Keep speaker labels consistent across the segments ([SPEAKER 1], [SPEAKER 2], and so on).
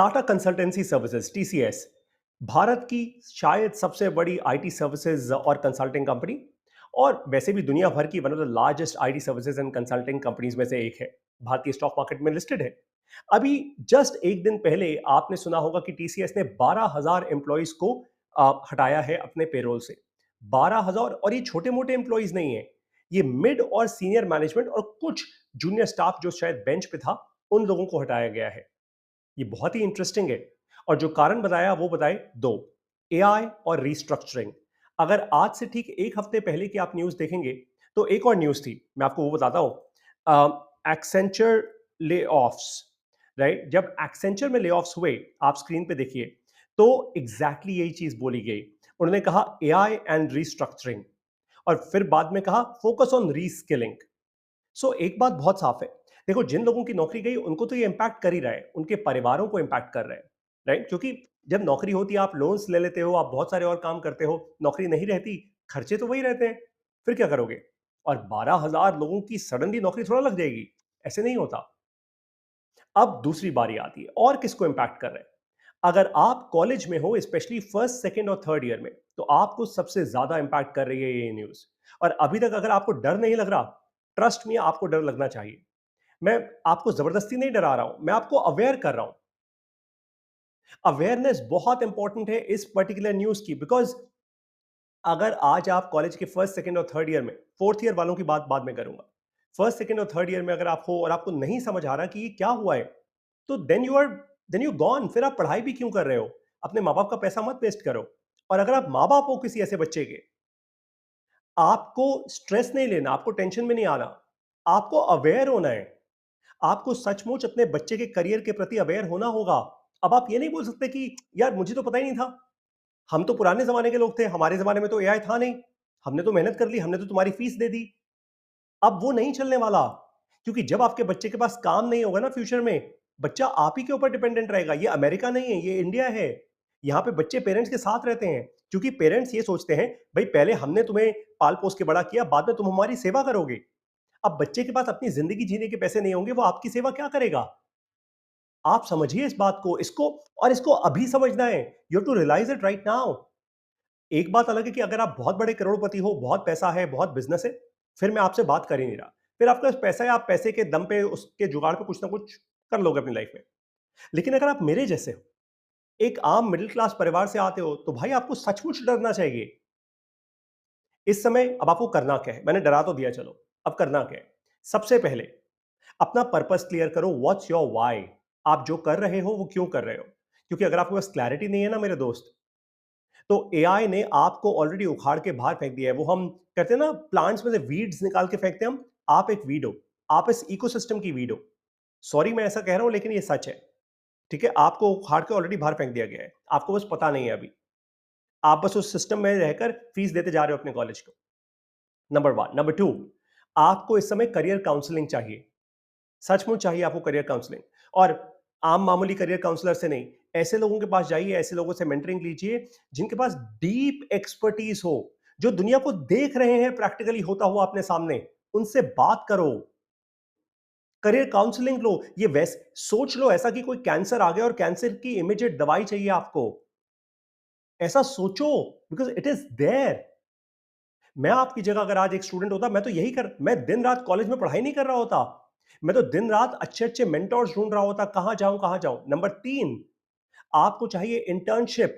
[SPEAKER 1] Tata consultancy services TCS Bharat की शायद सबसे बड़ी आईटी सर्विसेज और कंसल्टिंग कंपनी और वैसे भी दुनिया भर की one of the largest IT services and consulting companies में से एक है। भारतीय स्टॉक मार्केट में लिस्टेड है। अभी जस्ट एक दिन पहले आपने सुना होगा कि टीसीएस ने 12,000 एम्प्लॉयज को हटाया है अपने पेरोल से। 12,000, और ये छोटे मोटे एम्प्लॉयज नहीं है। ये मिड और सीनियर मैनेजमेंट और कुछ जूनियर स्टाफ जो शायद बेंच पे था, उन लोगों को हटाया गया है। ये बहुत ही इंटरेस्टिंग है। और जो कारण बताया वो बताए दो, एआई और रीस्ट्रक्चरिंग। अगर आज से ठीक एक हफ्ते पहले की आप न्यूज देखेंगे तो एक और न्यूज थी, मैं आपको वो बताता हूं। एक्सेंचर ले ऑफ्स, राइट? जब एक्सेंचर में ले ऑफ्स हुए, आप स्क्रीन पे देखिए, तो एग्जैक्टली यही चीज बोली गई। उन्होंने कहा एआई एंड रीस्ट्रक्चरिंग, और फिर बाद में कहा फोकस ऑन रीस्किलिंग। एक बात बहुत साफ है। देखो, जिन लोगों की नौकरी गई उनको तो ये इंपैक्ट कर ही रहा है, उनके परिवारों को इंपैक्ट कर रहा है, राइट? क्योंकि जब नौकरी होती है आप लोन्स ले लेते हो, आप बहुत सारे और काम करते हो। नौकरी नहीं रहती, खर्चे तो वही रहते हैं। फिर क्या करोगे? और 12,000 लोगों की सडनली नौकरी थोड़ा लग जाएगी, ऐसे नहीं होता। अब दूसरी बारी आती है, और किसको इंपैक्ट कर रहा है? अगर आप कॉलेज में हो, स्पेशली फर्स्ट सेकंड और थर्ड ईयर में, तो आपको सबसे ज्यादा इंपैक्ट कर रही है ये न्यूज। और अभी तक अगर आपको डर नहीं लग रहा, ट्रस्ट में आपको डर लगना चाहिए। मैं आपको जबरदस्ती नहीं डरा रहा हूं, मैं आपको अवेयर कर रहा हूं। अवेयरनेस बहुत इंपॉर्टेंट है इस पर्टिकुलर न्यूज की, बिकॉज अगर आज आप कॉलेज के फर्स्ट सेकंड और थर्ड ईयर में, फोर्थ ईयर वालों की बात बाद में करूंगा, फर्स्ट सेकंड और थर्ड ईयर में अगर आप हो और आपको नहीं समझ आ रहा कि ये क्या हुआ है, तो देन यू गॉन। फिर आप पढ़ाई भी क्यों कर रहे हो? अपने माँ बाप का पैसा मत वेस्ट करो। और अगर आप माँ बाप हो किसी ऐसे बच्चे के, आपको स्ट्रेस नहीं लेना, आपको टेंशन में नहीं आना, आपको अवेयर होना है। आपको सचमुच अपने बच्चे के करियर के प्रति अवेयर होना होगा। अब आप ये नहीं बोल सकते कि यार मुझे तो पता ही नहीं था, हम तो पुराने जमाने के लोग थे, हमारे जमाने में तो एआई था नहीं, हमने तो मेहनत कर ली, हमने तो तुम्हारी फीस दे दी। अब वो नहीं चलने वाला। क्योंकि जब आपके बच्चे के पास काम नहीं होगा ना फ्यूचर में, बच्चा आप ही के ऊपर डिपेंडेंट रहेगा। ये अमेरिका नहीं है, ये इंडिया है। यहाँ पे बच्चे पेरेंट्स के साथ रहते हैं, क्योंकि पेरेंट्स ये सोचते हैं भाई पहले हमने तुम्हें पाल पोस के बड़ा किया, बाद में तुम हमारी सेवा करोगे। अब बच्चे के पास अपनी जिंदगी जीने के पैसे नहीं होंगे, वो आपकी सेवा क्या करेगा? आप समझिए इस बात को, इसको, और इसको अभी समझना है। You have to realise it right now. एक बात अलग है कि अगर आप बहुत बड़े करोड़पति हो, बहुत पैसा है, बहुत बिजनेस है, फिर मैं आपसे बात कर ही नहीं रहा। फिर आपके पास पैसा है, आप पैसे के दम पे, उसके जुगाड़ पे कुछ ना कुछ कर लोगे अपनी लाइफ में। लेकिन अगर आप मेरे जैसे हो, एक आम मिडिल क्लास परिवार से आते हो, तो भाई आपको सचमुच डरना चाहिए। इस समय अब आपको करना क्या है? मैंने डरा तो दिया, चलो अब करना क्या है? सबसे पहले अपना पर्पस क्लियर करो। What's your why? आप जो कर रहे हो वो क्यों कर रहे हो? क्योंकि अगर आपके पास क्लैरिटी नहीं है ना मेरे दोस्त, तो एआई ने आपको ऑलरेडी उखाड़ के बाहर फेंक दिया है। वो हम कहते हैं ना, प्लांट्स में से वीड्स निकाल के फेंकते हैं हम। आप एक वीड हो, आप इस इकोसिस्टम की वीड हो। सॉरी मैं ऐसा कह रहा हूं, लेकिन ये सच है। ठीक है, आपको उखाड़ के ऑलरेडी बाहर फेंक दिया गया है, आपको बस पता नहीं है अभी। आप बस उस सिस्टम में रहकर फीस देते जा रहे हो अपने कॉलेज को। Number one. नंबर टू, आपको इस समय करियर काउंसलिंग चाहिए। सचमुच चाहिए आपको करियर काउंसलिंग। और आम मामूली करियर काउंसलर से नहीं, ऐसे लोगों के पास जाइए, ऐसे लोगों से मेंटरिंग लीजिए जिनके पास डीप एक्सपर्टीज हो, जो दुनिया को देख रहे हैं प्रैक्टिकली होता हुआ अपने सामने। उनसे बात करो, करियर काउंसलिंग लो। ये वैसे सोच लो ऐसा कि कोई कैंसर आ गया और कैंसर की इमीडिएट दवाई चाहिए आपको। ऐसा सोचो, बिकॉज इट इज देयर। मैं आपकी जगह अगर आज एक स्टूडेंट होता, मैं तो यही कर, मैं दिन रात कॉलेज में पढ़ाई नहीं कर रहा होता। मैं तो दिन रात अच्छे अच्छे मेंटोर्स ढूंढ रहा होता, कहां जाऊं कहां जाऊं। नंबर तीन, आपको चाहिए इंटर्नशिप।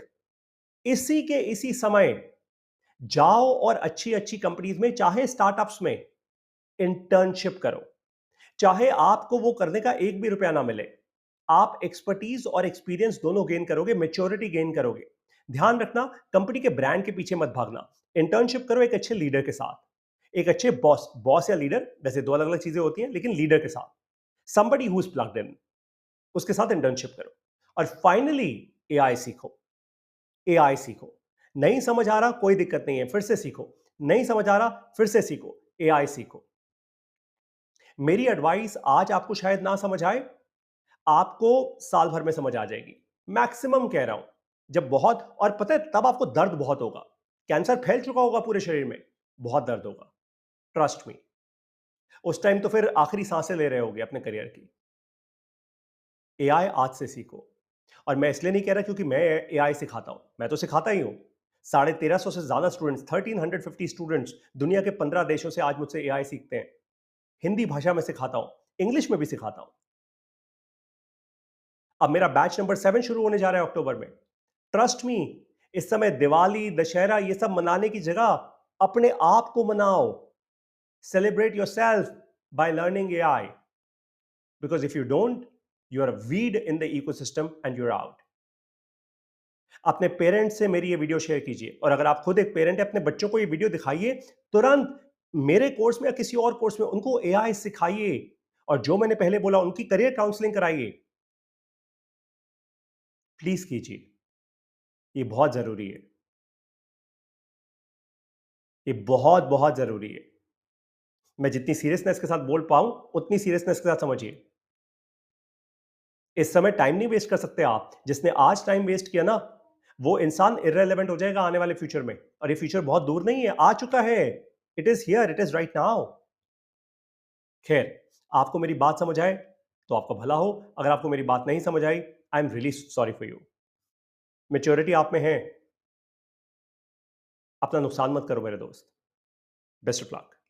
[SPEAKER 1] इसी के इसी समय जाओ और अच्छी अच्छी कंपनीज में, चाहे स्टार्टअप्स में, इंटर्नशिप करो। चाहे आपको वो करने का एक भी रुपया ना मिले, आप एक्सपर्टीज और एक्सपीरियंस दोनों गेन करोगे, मेच्योरिटी गेन करोगे। ध्यान रखना, कंपनी के ब्रांड के पीछे मत भागना। इंटर्नशिप करो एक अच्छे लीडर के साथ, एक अच्छे बॉस, बॉस या लीडर, वैसे दो अलग अलग चीजें होती हैं, लेकिन लीडर के साथ, somebody who's plugged in, उसके साथ इंटर्नशिप करो। और फाइनली एआई सीखो। एआई सीखो। नहीं समझ आ रहा, कोई दिक्कत नहीं है, फिर से सीखो। नहीं समझ आ रहा, फिर से सीखो, एआई सीखो। मेरी एडवाइस आज आपको शायद ना समझ आए, आपको साल भर में समझ आ जाएगी, मैक्सिमम कह रहा हूं। जब बहुत, और पता है तब आपको दर्द बहुत होगा, कैंसर फैल चुका होगा पूरे शरीर में, बहुत दर्द होगा, ट्रस्ट मी। उस टाइम तो फिर आखिरी सांसें ले रहे होगे अपने करियर की। एआई आज से सीखो। और मैं इसलिए नहीं कह रहा क्योंकि मैं एआई सिखाता हूं, मैं तो सिखाता ही हूं। 1350 से ज्यादा स्टूडेंट्स, 1350 स्टूडेंट्स दुनिया के 15 देशों से आज मुझसे एआई सीखते हैं। हिंदी भाषा में सिखाता हूं, इंग्लिश में भी सिखाता हूं। अब मेरा बैच नंबर 7 शुरू होने जा रहा है अक्टूबर में। ट्रस्ट मी, इस समय दिवाली, दशहरा ये सब मनाने की जगह अपने आप को मनाओ। Celebrate yourself by learning AI, because if you don't, you are a weed in the ecosystem and you're out. अपने पेरेंट्स से मेरी ये वीडियो शेयर कीजिए, और अगर आप खुद एक पेरेंट है, अपने बच्चों को ये वीडियो दिखाइए तुरंत। मेरे कोर्स में या किसी और कोर्स में उनको एआई सिखाइए, और जो मैंने पहले बोला उनकी करियर काउंसलिंग कराइए। प्लीज कीजिए, ये बहुत जरूरी है। ये बहुत बहुत जरूरी है। मैं जितनी सीरियसनेस के साथ बोल पाऊं उतनी सीरियसनेस के साथ समझिए। इस समय टाइम नहीं वेस्ट कर सकते आप। जिसने आज टाइम वेस्ट किया ना, वो इंसान इररिलेवेंट हो जाएगा आने वाले फ्यूचर में, और ये फ्यूचर बहुत दूर नहीं है, आ चुका है। It is here, it is right now. खैर, आपको मेरी बात समझ आए तो आपका भला हो। अगर आपको मेरी बात नहीं समझ आई, I am really sorry for you. Maturity आप में है, अपना नुकसान मत करो मेरे दोस्त। Best of luck.